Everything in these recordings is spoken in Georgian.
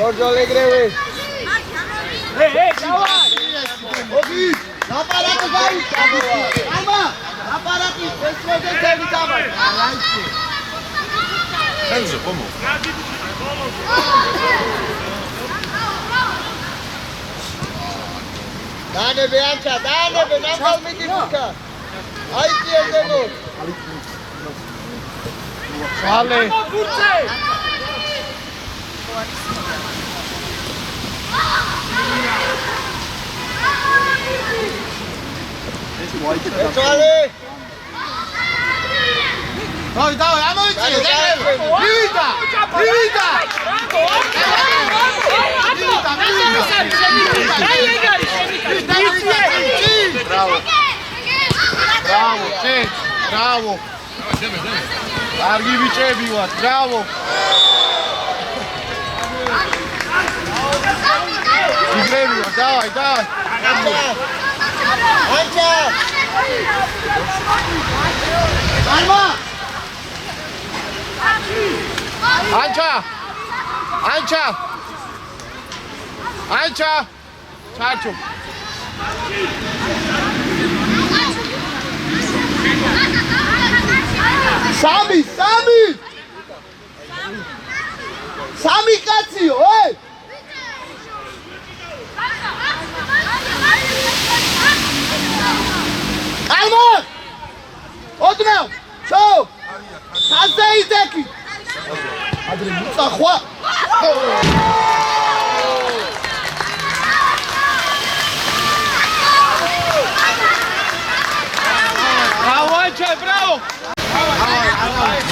Giorgio Allegri. Давай! Ogi, aparato vai. Calma. Aparato, você deve давай. Enzo, como? Dane Bianca, dane, não calme de ficar. Aí tiene. Vale! Vale. Dai, dai, amoci! Grida! Grida! Bravo! Bravo, sì, bravo! Larghi vicevi, bravo! Ci credo, dai, dai! Anca! Calma! Anca! Anca! Anca! Ciao! Sami! Sami! Sami cazzo! Oi! Calma! Outro não! Show! Azei daqui! Adriano, tá rua! Bravo, Anca, bravo!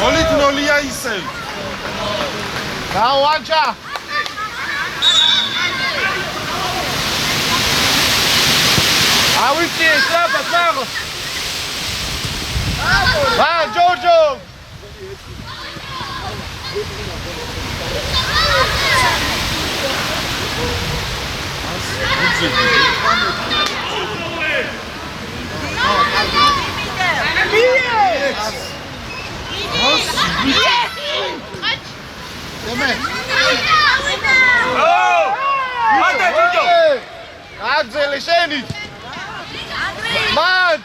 Molitnolia ისევ. Bravo, Anca! Avanti, strappa, bravo! Vai, Giorgio! Grazie, sceni! Mad!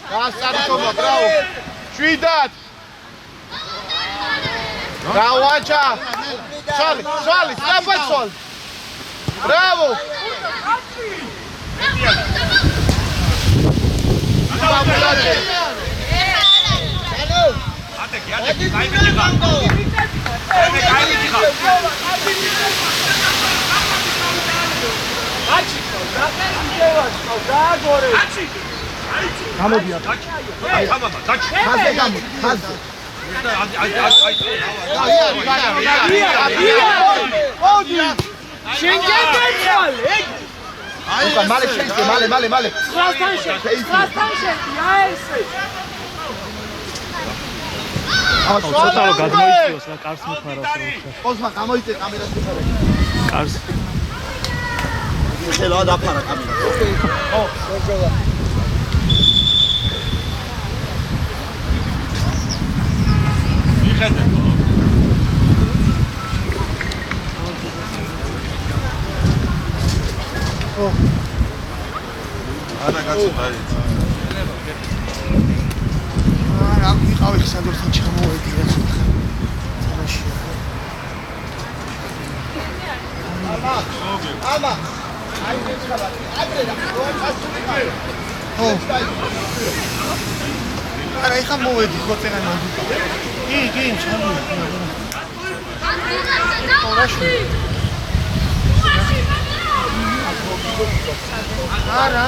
Bravo! Bravo! Ciudat! Bravo, Anca! Soli, soli, strappa il sol! Bravo! გამოდია. ხაზე გამო, ხაზე. შენ გეცვალ, ეგ Opa, male scende, male. სტრასთან შენ, ესე. ცოტა რომ გადმოიწვიოს რა კარს მიხარავს რა. Ოსმა გამოიწე კამერას მიხარე. კარს. შეიძლება დაფარა კამერა. ოკეი. ო, გოგოლა. მიხედე. ო. ანა კაცო დაიწყო. რა მიყავი ხსანდორთან ჩამოვედი რა ცოტა. თამაში. ამა. აი მეცხალა. ადრე რა. ო. არა ეხა მოვედი ხოცენა მოვიდა კი ჩამოვიდა არა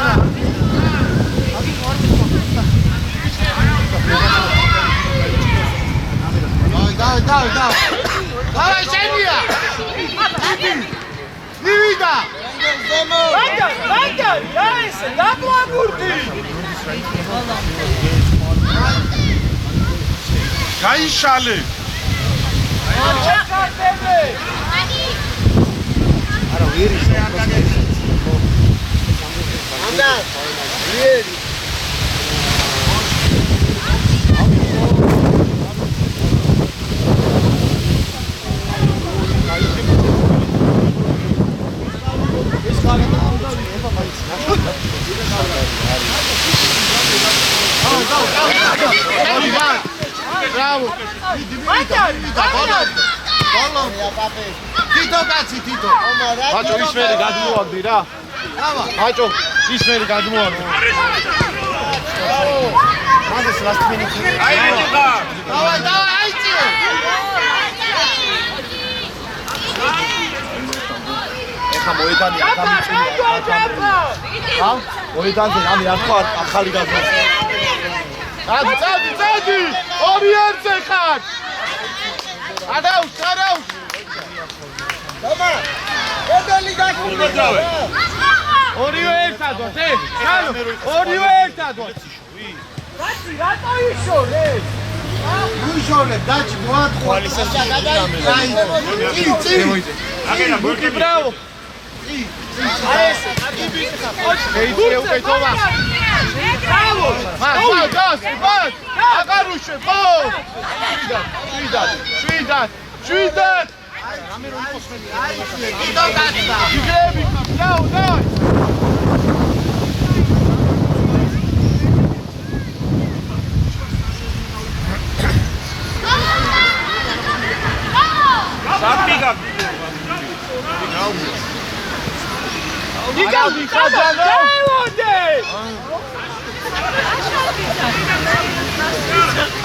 დავი დავი შენია მივიდა Vaya, ese დაბლაგურდი გაიშალე არა ვირი anda, bien. Bravo! Tito კაცი თითო. ბაჭო ისმერი გადმოაგდი რა. ბაჭო ისმერი გადმოაგდი. მაგას last minute. აი დავაი აიჭიო. ეხა მოედანი ა? მოედანზე ამი არ ხო ახალი გაზო. წადი! ორი ერთზე ხარ! ადაუს! Toma, ედელი გაკეთე. ორივე ერთად ვართ, ჩანო, ორივე ერთად ვართ. რატო იშორე? უშორე, დაჭი მოათხო. აგენა ბუკი ბრავო. ეიცე უკვე თომა. ბრავო! მას! აკარუშე, ბო! შვიდად! რამე რომ იყოს მე. თითო კაცსა. იგები, დაი! საპიგა იგავი ხაჯანო!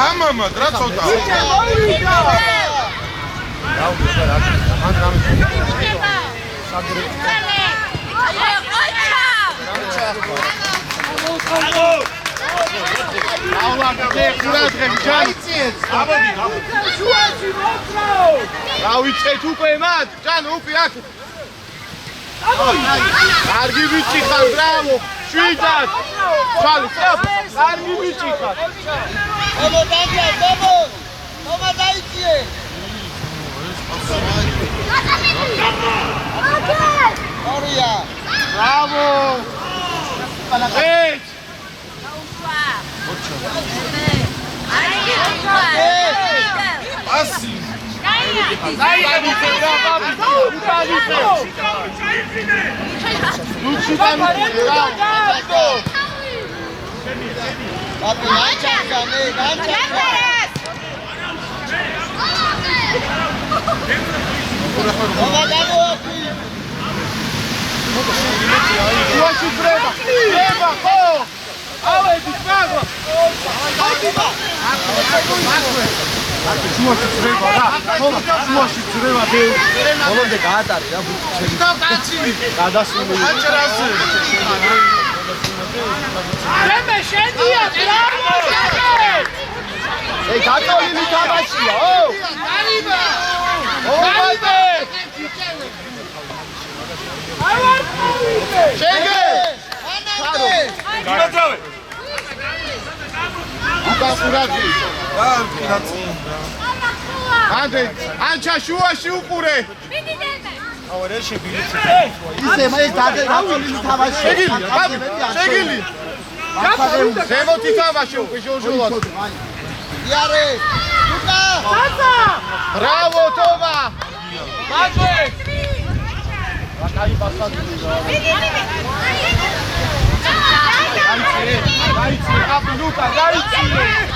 ამამა რა ცოტა გავიწეთ უკვე მათ, ჯან უკვე აქ. კარგი ბიჭი ხარ, ბრავო, შვიდად. ჩალი, კარგი ბიჭი ხარ. Toma, daiție. Oria. Bravo! Eight! ასი Papi, gancha, gancha. Toma, dano aqui. Hoje treba, pô! Aue, despago! შუაში წრება რა. თომა, შუაში წრება დე. ბოლომდე გაატარე რა ბუჩი. თითო კაცი გადასული. აჭრაზე მე შენია, ბრავო! ეი, გატოლილი თამაშია, ო! არიბა! ოვაიდე! შეგე! გადაძავე უკასურაგი. რა კაცი ანდრე, ანჩა შუაში უყურე. ისე მე გატოლილი თამაში. შეგილი. ზემოთი თამაში უკვე ჟორჟულად. Iare. Luca. Bravo, Toma! Macie! Dajcie, Luka, dajcie!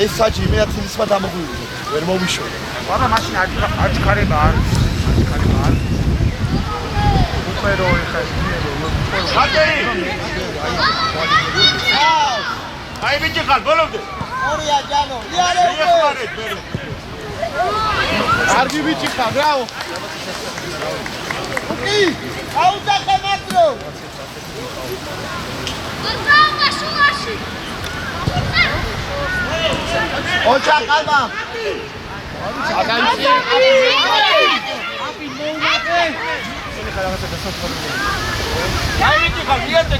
ეს საჭი იმენა თილისმა დამოგვივიდა. ვერ მოვიშო. ბაბა მაშინ აჩქარება არის. აჩქარება არის. უპერო ეხა ხატერი. აი ბიჭი ხარ ბოლომდე. ორია ჯანო. იარე უკვე. კარგი ბიჭი ხარ, ბრავო. უკი. აუძახე მაკრო. ოჩა ყალმა. აგანცი. აი ბიჭი ხარ მიატე.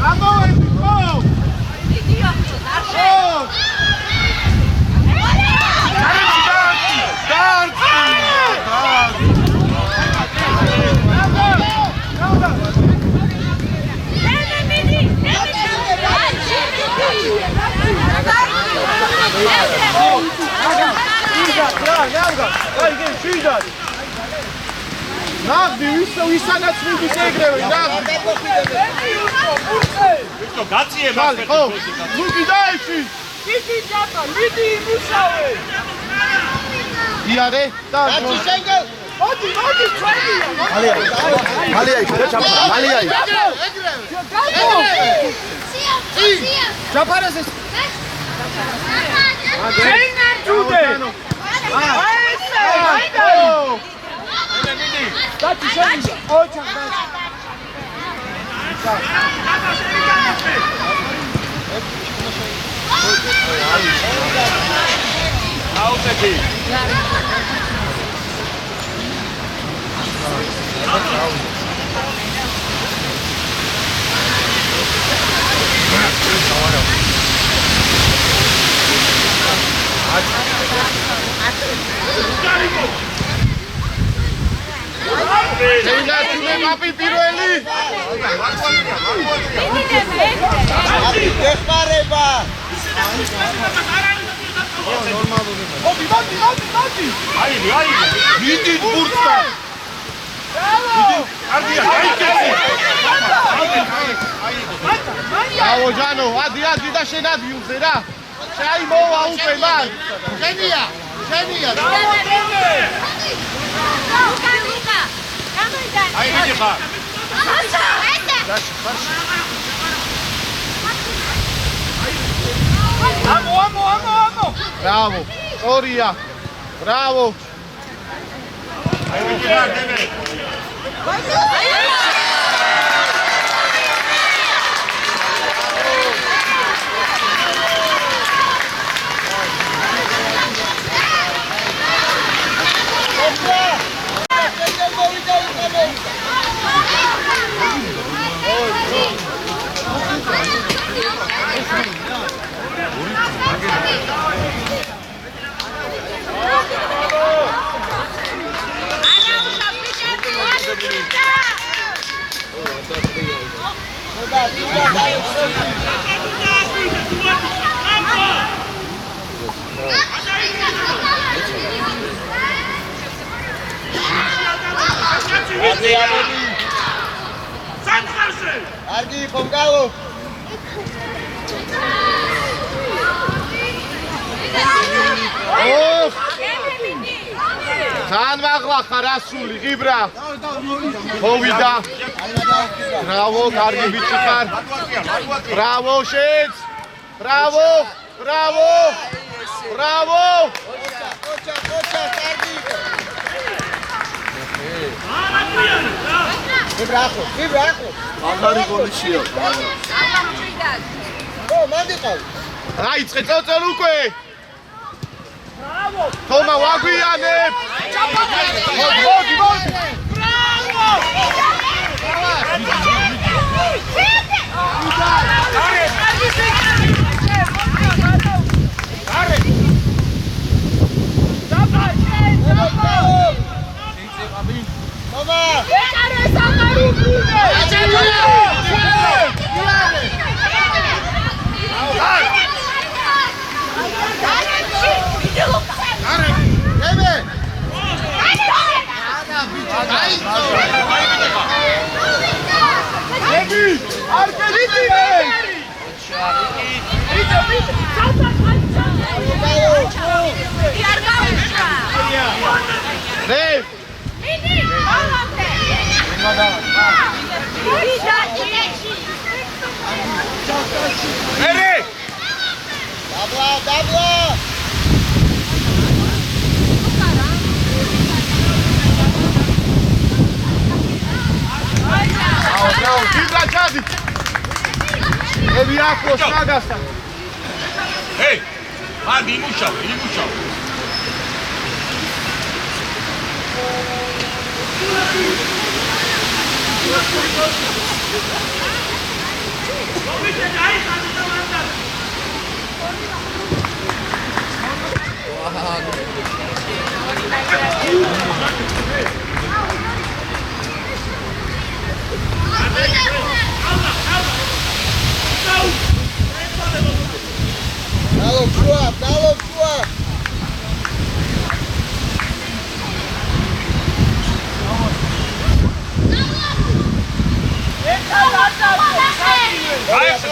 გამოვედი, ხო? ნახდი ვისანაც მიდის ეგრევე ნახდი ვიქო გაციე ხალი ხო ლუკი დაიში მიდი ჯაპა მიდი იმუშავე იარე და გაჩი შენგელ. მოდი ტრენია მალია იქ ჩაფა. მალია იქ. ჯაფარას ეს ტრენერ ჯუდე აისა აიდა გაჩი შენგელ ოჩა აუცეთი შეიძლება თუნე მაპი პირველი აბი გეხმარება. მოდი აი მიდი ბურთსა კარგია დაიკეთე აო ჯანო ადი და შენ ადიულზე რა შეაიმოვა უკვე მან შენია. აი ბიჭი ხარ ამო ბრავო ორია ბრავო აი ბიჭი ხარ დემე არგი კონგალო. ოხ თან მაღლა ხარ ასული ღიბრა მოვიდა ბრავო კარგი ბიჭი ხარ ბრავო შეც ბრავო ოჩა კარგი. ვიბრახო. ახალი გოლიშია. ო, მანდიყავ. რაიწყე წოწოლ უკვე თომა ვაგვიანებ მოდი Dabla! Hey, hadi imuşa. Dalo čuva! Gajekse.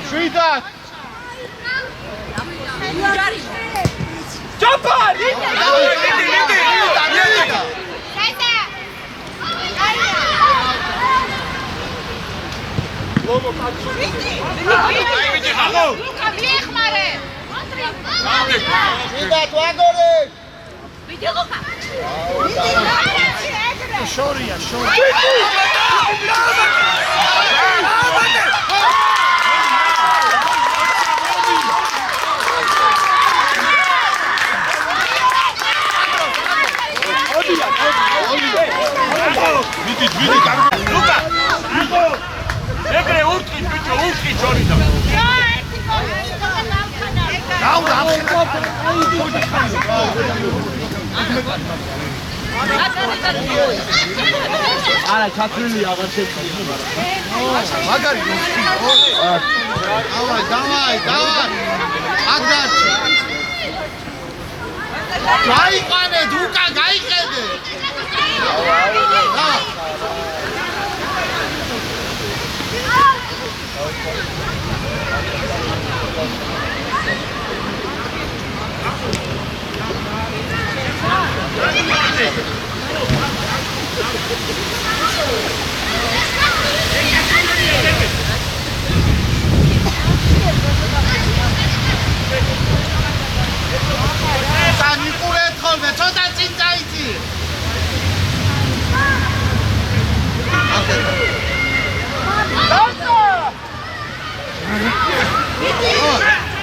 Švitat! Čopar! Luka, vjehmare! Švitat, Vagorek! Vidi Luka! Šorija. Luka! Negre urki čorida. არა, ჩათვლილი აღარ შეგვიძლია. მაგარი მოსკი. Давай! აგდარჩი! გაიყანე, დუკა, გაიყენე! განიყურეთ ხოლმე, ცოტა წინ წაიწი.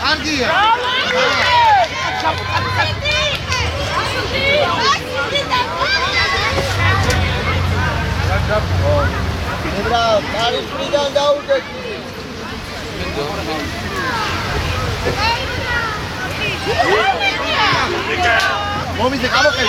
Ანგია! Nebra, Paris-იდან დაუდექი. მომიდე, გამოყევი.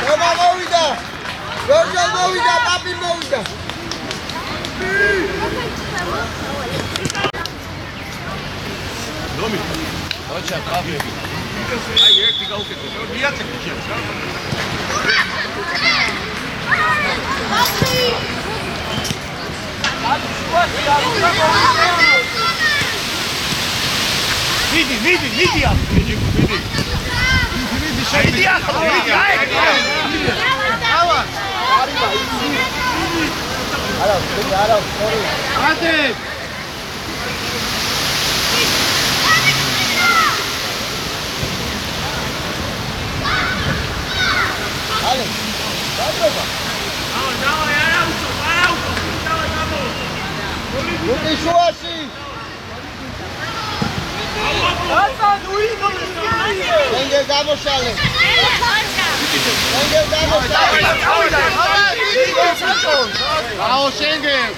Toma movida! George movida, papi movida! Hoća, papi. Ajde, ti ga ukete. Mijacek će. Vidi. Ate! Ale, dobra. Luki Šuvaši! შენგელ გამოშალე. შენგელ გამოშალე. აო შენგელ.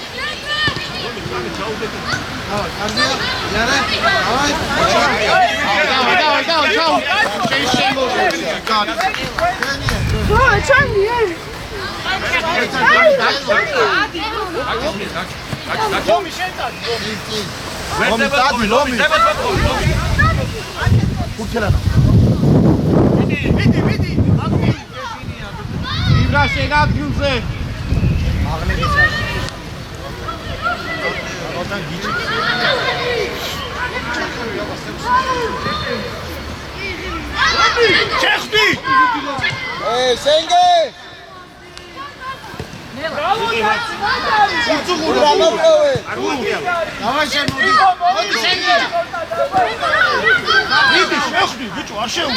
Давай, чао. Шенგელ. იბრა შეგაგიულზე. ჩეხტი შენგე. გამოვყოვე. დავай შემოდი. მოდი შენგელ. მიდი შეხტი ბიჭო არ შეუ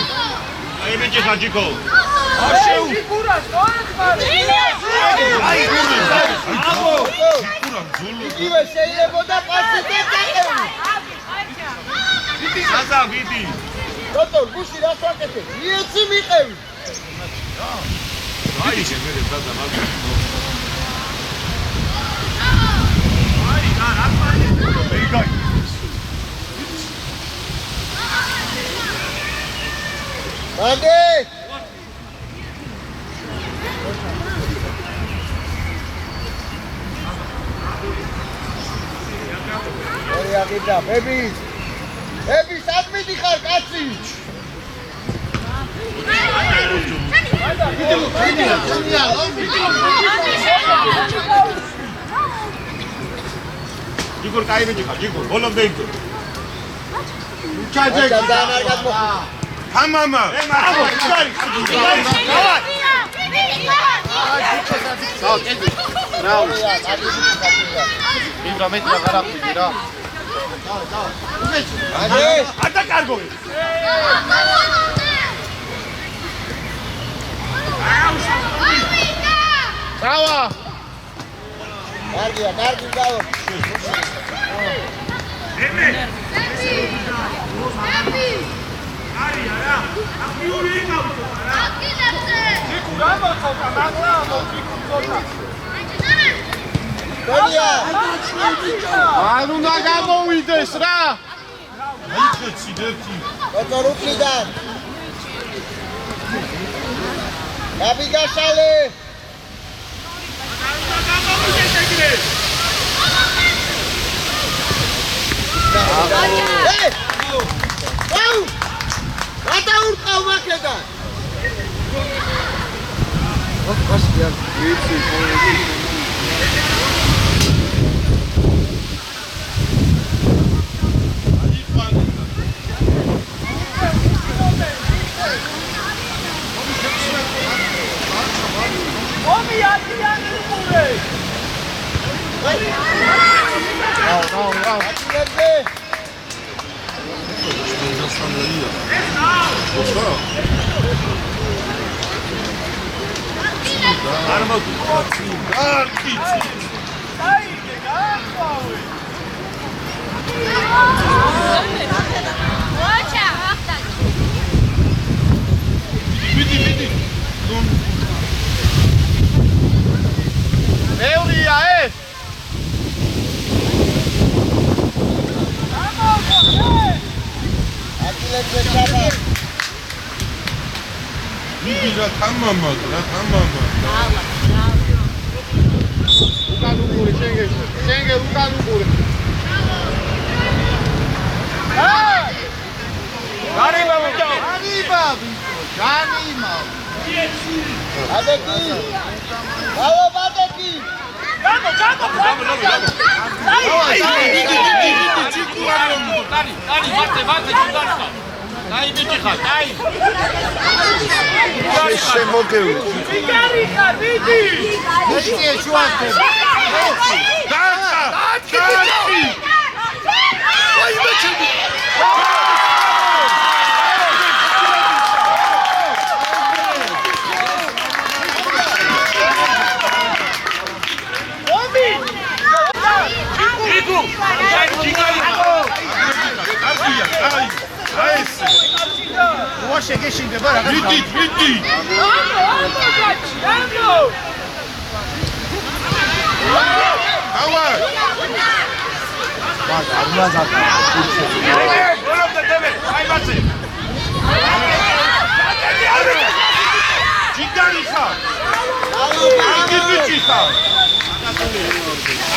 აი ბიჭი ხაჯიკო არ შეუ აი გური აბო იგივე შეიძლებოდა პასი და დაყევი. საზა ვიდი როტორ გუში რას ვაკეთე? მიეცი მიყევი. აი შეგერე საზა მაგ მაგე ორი აგიდა ბები სად მიდიხარ კაცი ჯიგურ კაი ბიჭი ხარ ჯიგურ ბოლომდე იქ ჩაჯე. ძალიან არ გადმოხდა თამამა აბო ჩარი ჩაო კედი. იბრა მეტი აღარ აღვიდი რა. მაგე ატაკარგო დავა. კარგია კარგი დავა დონია არ უნდა გამოვიდეს რა. აიქეცი ერთი ოტორუკლიდან გაბიგაშალე აუ გადაურყავ მაქედან ევრია ეს. აკილებზე ჩაბა მიდი რა თამამა უკან უყური შენგელ უკან უყური. გარიბა ბიჭო. განიმა. ადეკი დავა ბადეკი გამო. Dani, mate, Giuliano. Dai, bici ხარ, dai. შემოგევლე ვიგარი ხარ, ვიდი. მიშკე შუათე. დაცა აი ბიჭი ომი. Igu, აი ესე. მოა შეგეშინდება რაღაც. მიდი. ავა. აი ბაცი. ჯიგარი ხარ. ჯიგარი ხარ.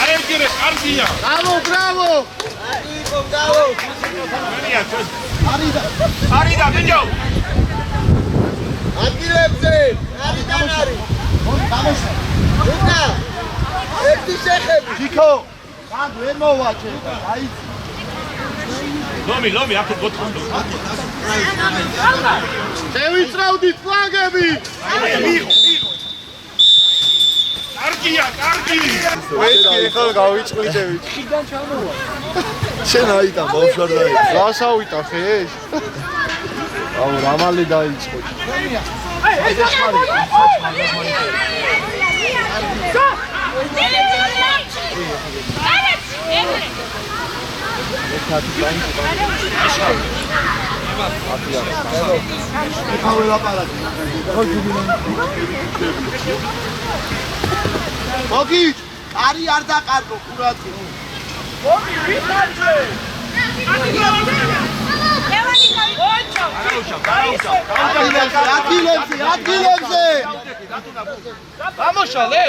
არემკირე კარგია. Bravo! არიდა ბიჭო. ადგილებზე, არიდან არის. Გამოშა. უკა. ერთი შეხები. Tiko. Mand ვერ მოვაჭე და აი ლომი აქ გოთხოს. შევიწრავდით ფლანგები. მიიღო. კარგია. ვეთქი ეხლა გავიწყლიდებით. ხიდან ჩამოვა. შენ აიტან ბავშვად დაი. გასავიტან ხე? აუ რამალი დაიწყო. მოგი, არი არ დაკარგო ყურადღე. მოგი, ვიხარჯე. ადგილებზე. გამოშალე.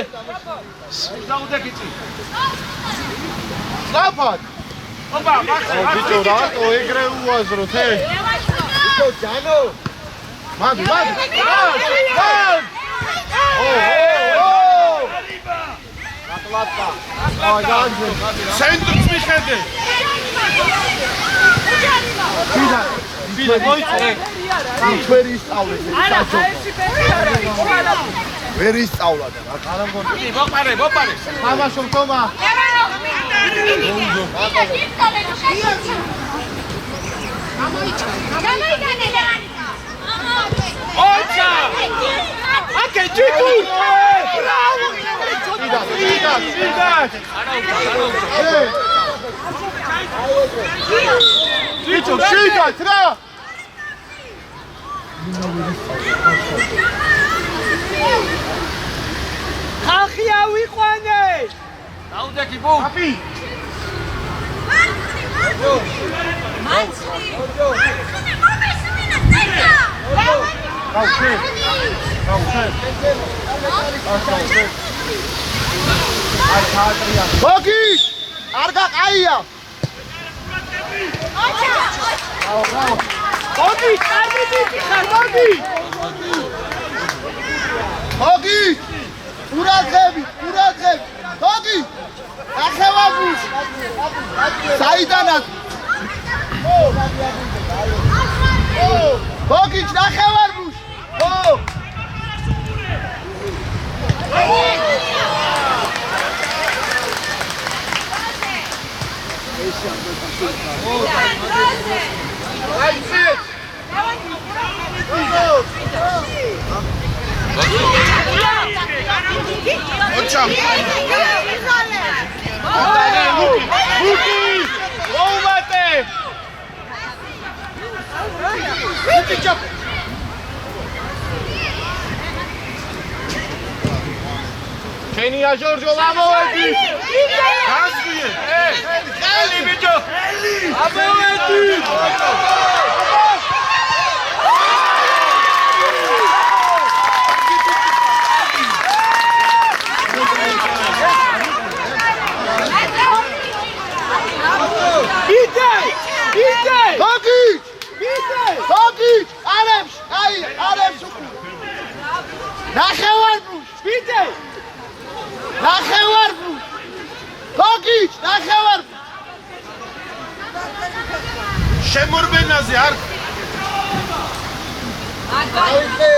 ლაფად. ოპა, ბიჭო რატო ეგრე უაზროთ ე? ბიჭო ჯანო. მან. ატლატა. აი განძე. ცენტრს მიხედე. ბიჭო მოიწე. ვერ ისწავლე. ვერ ისწავლა და რა კარამგონი. მოპარე. თამაშობ თომა. ოცა. აკე ჯიკუ. ბრავო. სიდა. ბიჭო შიგათ რა. ხალხი ავიყვანე. დაუდეკი ბუ. აპი. მოგი! არ გაყაია! მოგი, წამიდით ხარ, მოგი! მოგი! ყურადღები! მოგი! ახევაბუს! საიდანაც! მოგი, ახევაბუს! ოჩა. ოუმატე! ჩენია ჟორჟო ლამოვედი! გასვიე. ხელი ბიჭო. ამოვედი! მოგი! არებს! არებს უკუ! ნახევარბუს! ბიძე! ნახევარბუს! მოგი! ნახევარბუს! შემორბენაზე არ აიზე.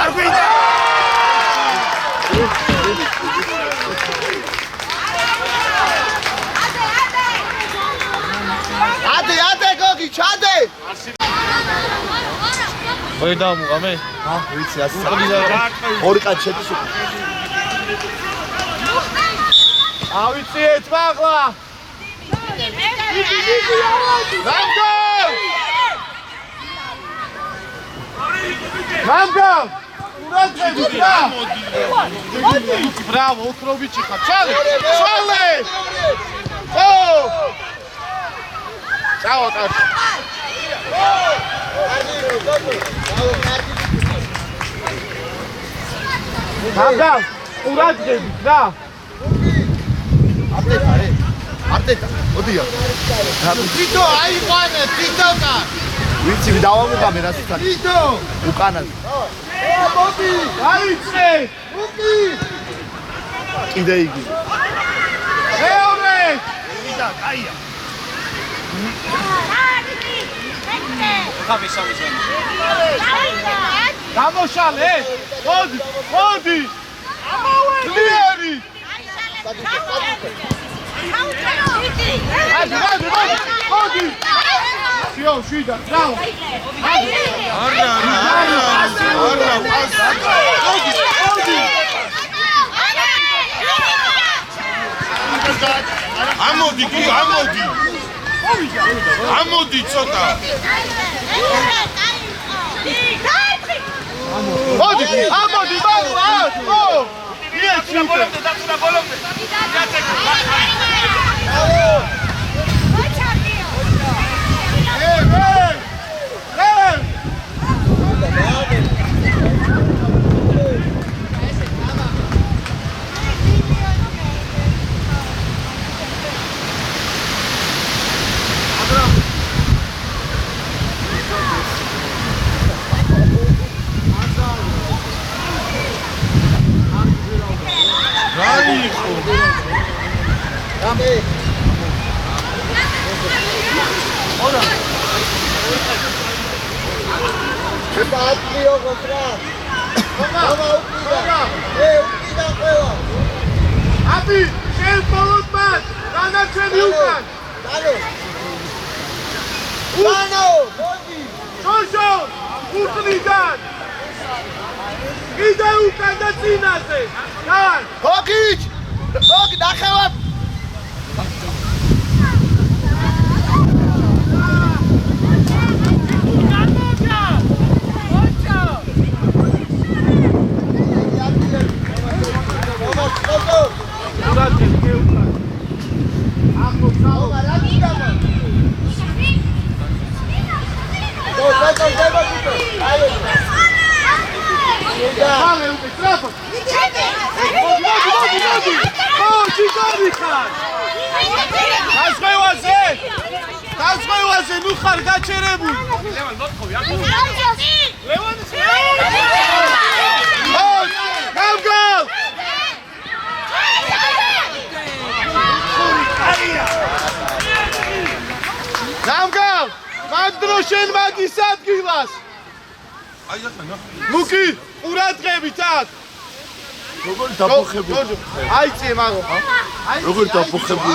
არ გვიდა. ადე გოგი, ჩადე. ოი დამუღამე? ვიცი, ასე ორი კაცი შედის უკუ. ავიციეთ მაღლა! გამგავ! ურაცხები და! ბრავო, ოქროვიჩი ხარ. ჩალე! ჩალე! ო! ჩაო კარგი. გამგავ! ურაცხები და! არტეტა, ოდია. თითო აიყვანე, თითო კა. ვიცი, დავამუყამე რა სიტყვა. თითო. უკანაზე. მოდი, გაიწე! უკი. კიდე იგი. მეორე! და კაია. გამოშალე! მოდი, მოდი! გლიერი! მოდი! სიო, შვიდა, ბრავო! ამოდი კი, ამოდი. ამოდი ცოტა. მოდი, ამოდი, ბავშვო! და ბოლომდე, და ბოლომდე. Patrio contra. Toma ukida. Ukida ყველა. აბი, შენ ბოლოდ მან, დანარჩენი უკან. დანო. დანო, მოდი. შოშო, უკნიდან. კიდე უკან და წინაზე. დავარ. გოგიჩ. გოგი ნახევარ. გასხვევაზე ნუ ხარ გაჩერებული. ლევან მოთხოვი აქ. ლევან გამგავ! გამგავ! მანდრო შენ მაგის ადგილას. აი ახლა ნახე. მუკი, ყურადღებით აქ. როგორი დაფუხებული. აიწე მაგო. როგორი დაფუხებული.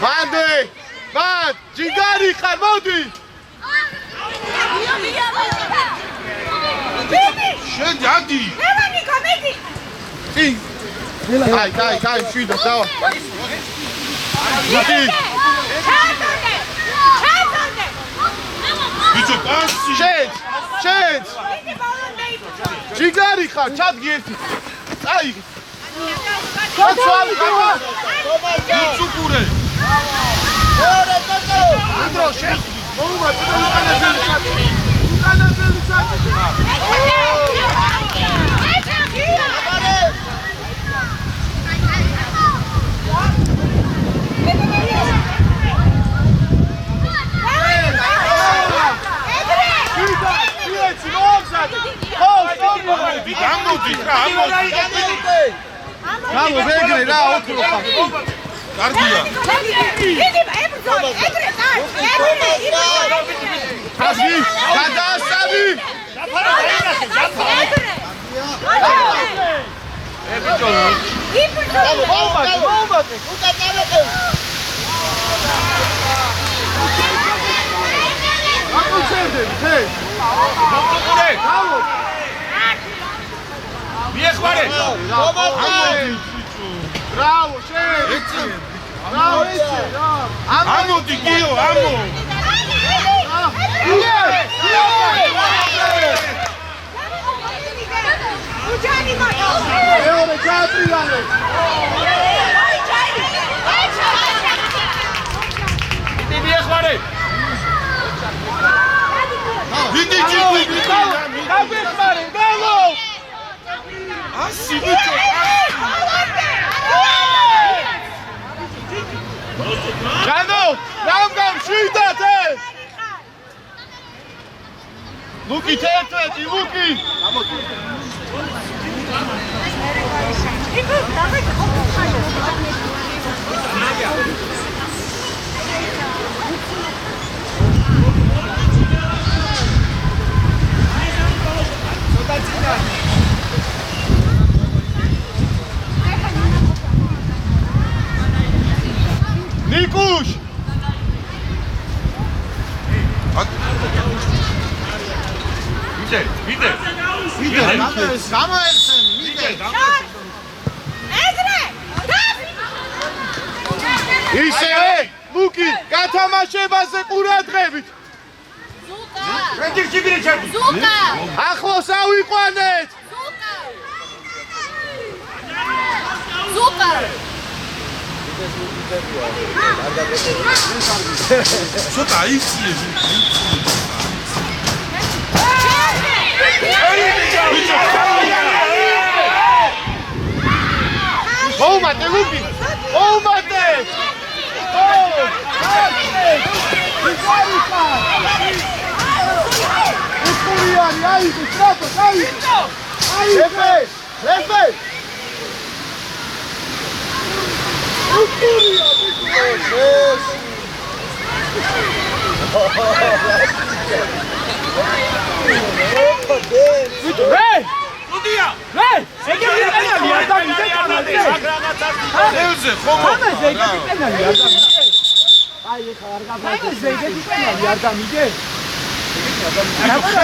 მანდე! მანდ! ჯიგარი ხარ, მოდი! შენ დადი. ლევანი კომედი. წი! კაი, შვიდა, დავა. მოკი! ჩატონდე. ჩატონდე. ბიჭო, პასი. შენ! დიდი ბოლომდე იბრძო. ჯიგარი ხარ, ჩადგი ერთი. წაიღე. კაცვალი გავა. უცუკურე. მანდრო შენ! მოუმატე უკანასელი საჭი. უკანასელი საჭი. გამოდი რა, გამო ვეგრე რა, ოქრო ხარ. კარგია. დიდი ებრძო. ეგრე კაც. ასი, გადაასწავი. მოუმატე. უკა წავეყე. აკუჩერდე, ჰე. მოყურე. გამო. მიეხმარე. ბრავო, შენ. ბრავო. ამოდი გიო, ამო. უჯანი მაგა. მეორე ჩაატრიალე. დიდი ეხმარე. დიდი ჯიბი, გაგეხმარე, გალო. ასი ბიჭო. ჯანო, რამგან შვიდათე. ლუკი თერთმეტი, ლუკი. ნიკუშ ვიდე. გამოეხსენ, მიდე. ეგრე. ისევე, ლუკი, გათამაშებაზე ყურადღებით. რენჯერ ჯიბირი ჩარდი. ზუკა. ახლოს ავიყვანეთ. ზუკა. ცოტა აიქციე. მოუმატე, ლუკი. მოუმატე. ისკურიანი, აიძე, სტრაფა, აიძე. ლეფე, ლეფე. ისკურია, ბიჭო. რე! უდია. რე! ეგეთი პენალი არ დამიდე. ელზე ხომო. ეგეთი პენალი არ დამიდე. აი ეხლა არ გაბაძე ეგეთი პენალი არ დამიდე.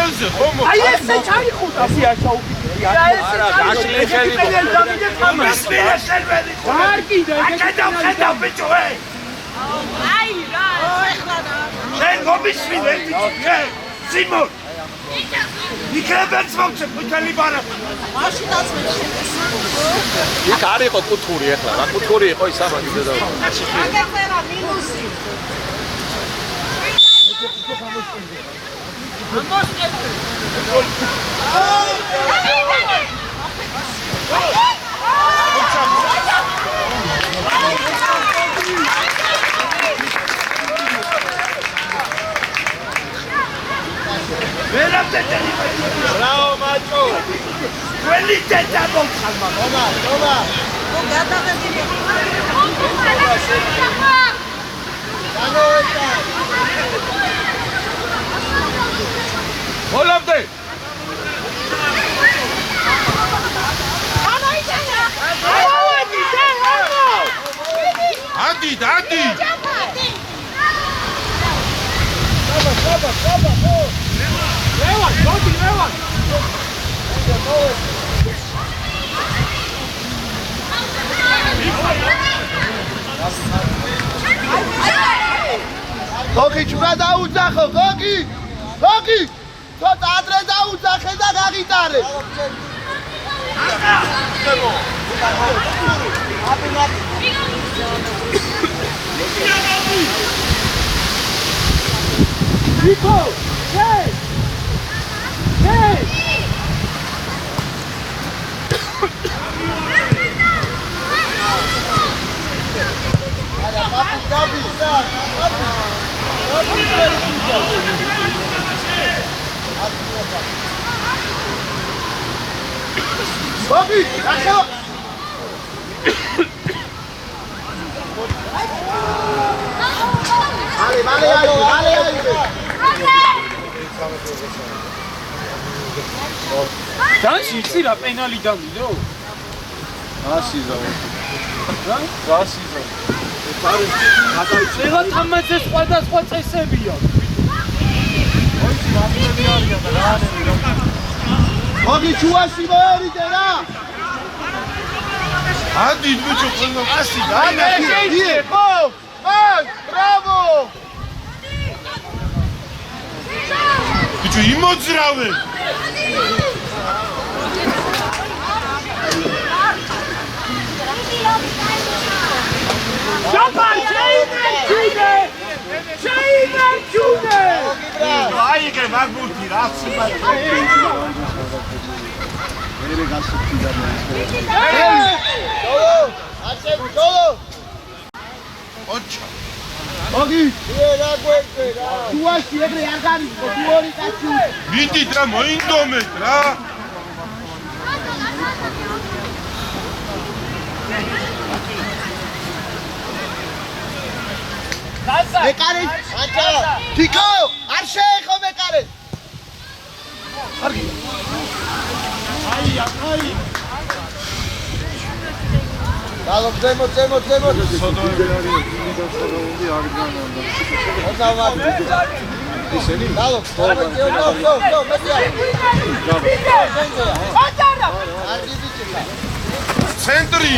ელზე ხომო. აი ესე ჩაიხუტა. ასე არ ჩაუფიქრე. არა, გაშლი ხელი. პენალი დამიდე თამაში. მისმენა სერვერი. არ კიდე ეგეთი აკეთა ხედა ბიჭო. აი რა, ეხლა რა. შენ გომისმინე ბიჭო. სიმონ. იქნებაც მოვწე ყვითელი ბარათი. მაშინაც მე იქ არ იყო კუთხური ახლა, რა კუთხური იყო ის ამაგი და აგერწერა მინუსი. Bravo, macho! Quelli tentano calma. Toma. Volante! Andi! Levan! გოგი ჩურა დაუძახო, გოგი! ცოტა ადრე დაუძახე და გაღიტარე. Nico! Hey! გოგი, ახლა Ale, Dansi, იცი რა პენალი დამიდო? ასიზა. შეიძლება თამაშზე სხვადასხვა წესებია. გოგი ჩუაში მოერიდე რა. Andi, ბიჭო, ყველა ასი და აი, ხო! Bravo! Bicho, imoძრავე! Şapan şeyden çüne! აიღე მაგურთი რა ციბა. Solo! Arşev, solo! ოჩა. Ogi, Ie, რა გვერდე, რა! tuashi egre არ გამიგო, თუ ორი კაცი. მიდით რა მოინდომეთ რა. მეკარე, ანჭა! თიკო, არ შეეხო მეკარე. დალობ, ზემოთ! სოდოები არის, იმიდან სოდოები არ განანდა. ისენი? დალობ, ნო, მეტია! არგი ბიჭია! ცენტრი.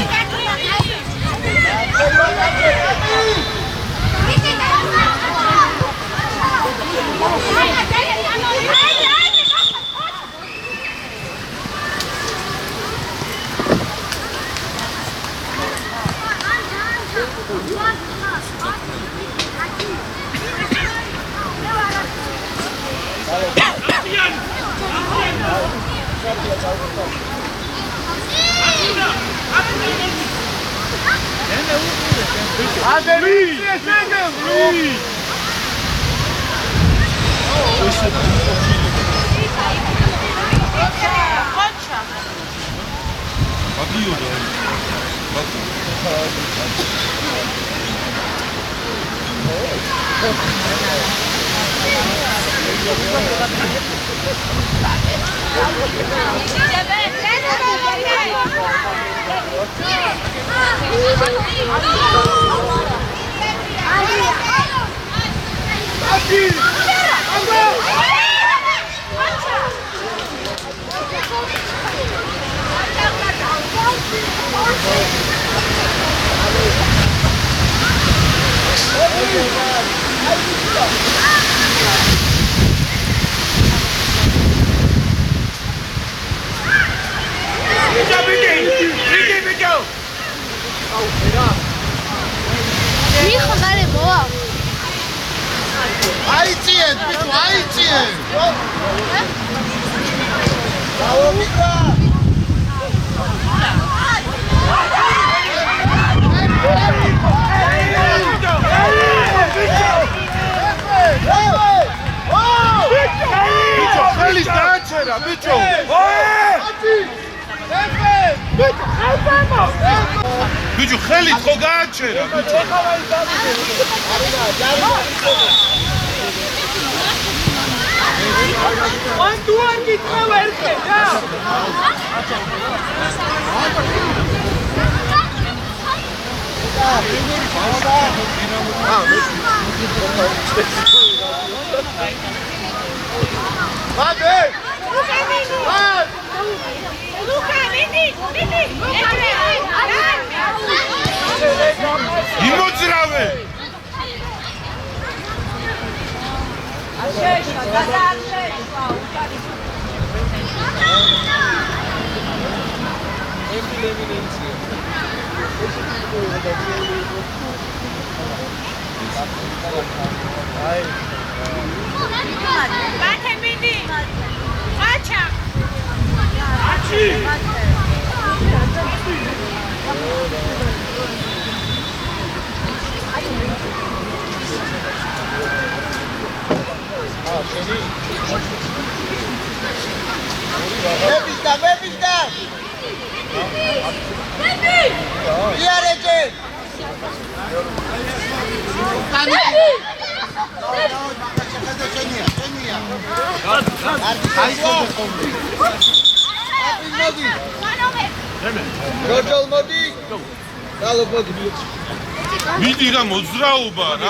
აიწიეთ, ბიჭო, აიწიეთ. Bicho, ხელის დააჩერა, bicho. Bicho, ხელით ხო გააჩერა, bicho. imoძრავე! მებიშდა! იარეჯე! ჯოჯოლ მოდი! დალო მოდი! მიდი რა მოძრაობა რა.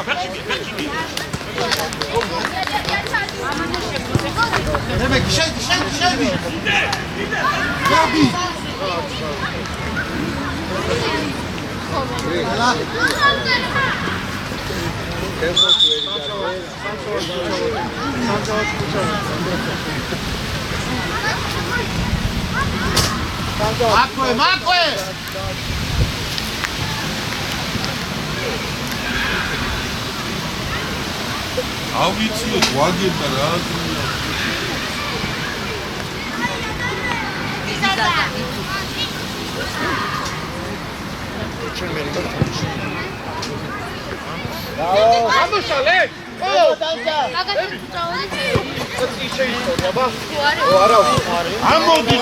შედი. გადი. მაკვე ავიციო გვაგება რა ამოშალე ო დანსა ამოდი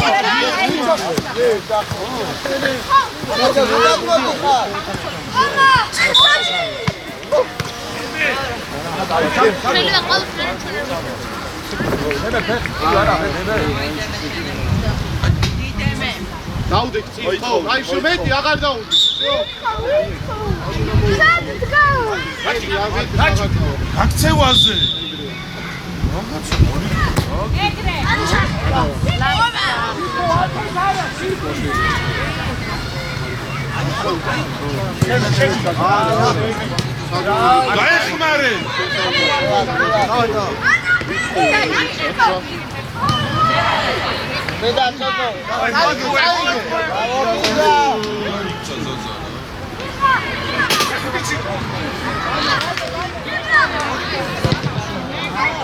დაუდეკ წინ ხო აი შუმეტი აღარ დაუდი აქცევაზე გაეხმარე მე დაწოდო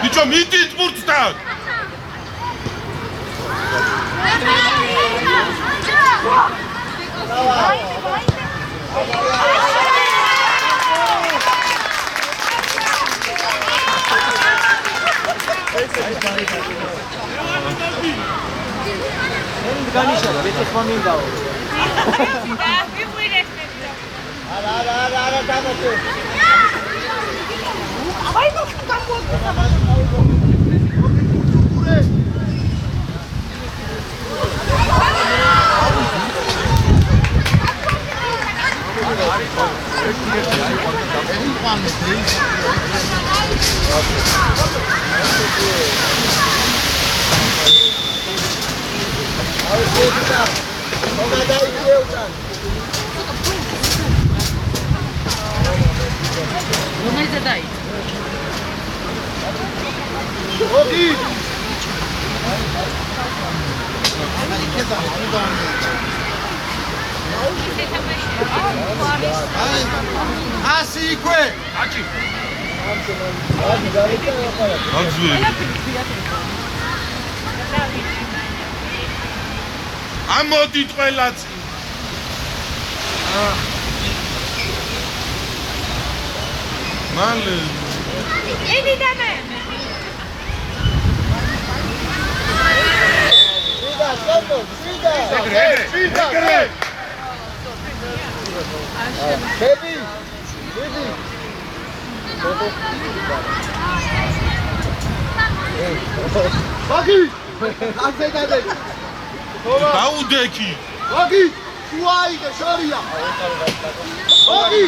ბიჭო მიდით ბურთთან განიშალა მეც ხმა მინდაო არა დამოწე აი ნუ გამოგდა ასი იქვე აჭი ამოდით ყველაც მალე იდი დამე შიდა ბები ბაგი ასე დადე დაუდექი ბაგი შუაიგე შორია ბაგი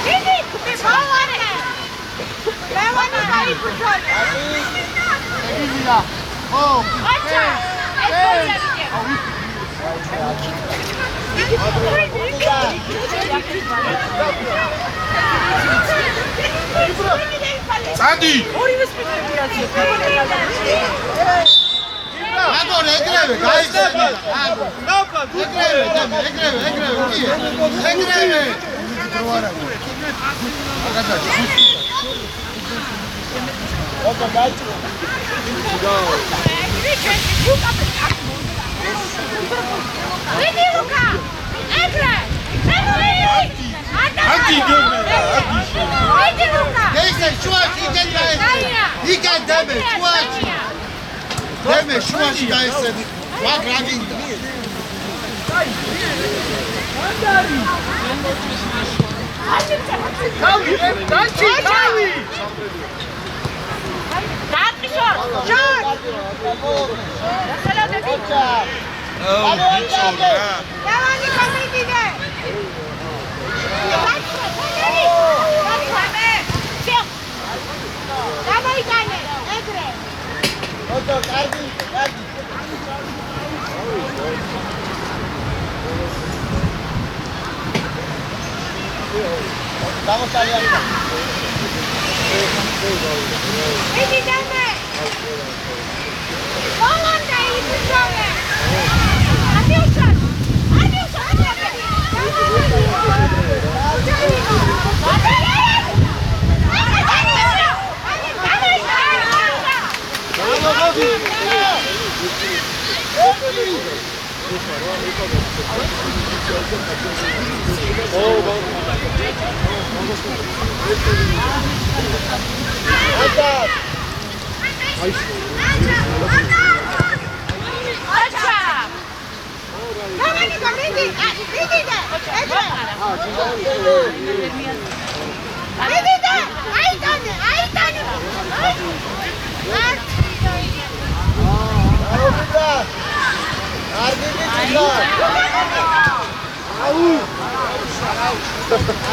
იდი მე ბავარე ლევანა აი ფუჩორი ილა ო აჩა წადი აგორ ეგრევე გაიგები ეგრევე Deme şuaşı da istedi. Bak radinda. Idi dame. Volanda იბრძოლე. Adiós.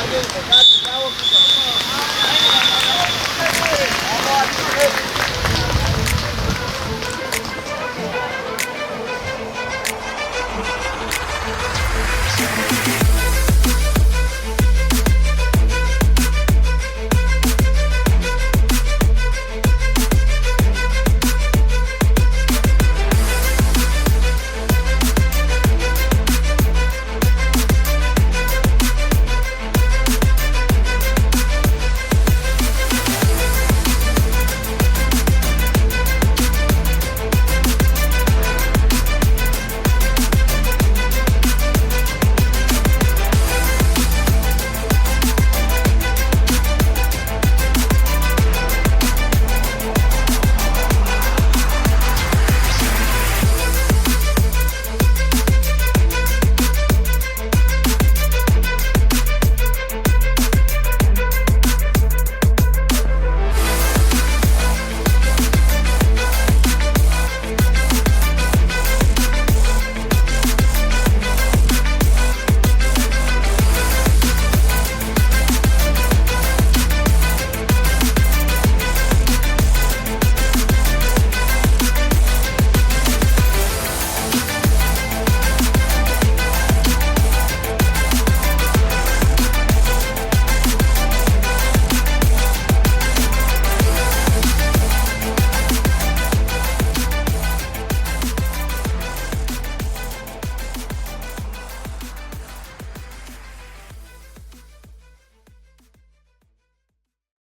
Ardi,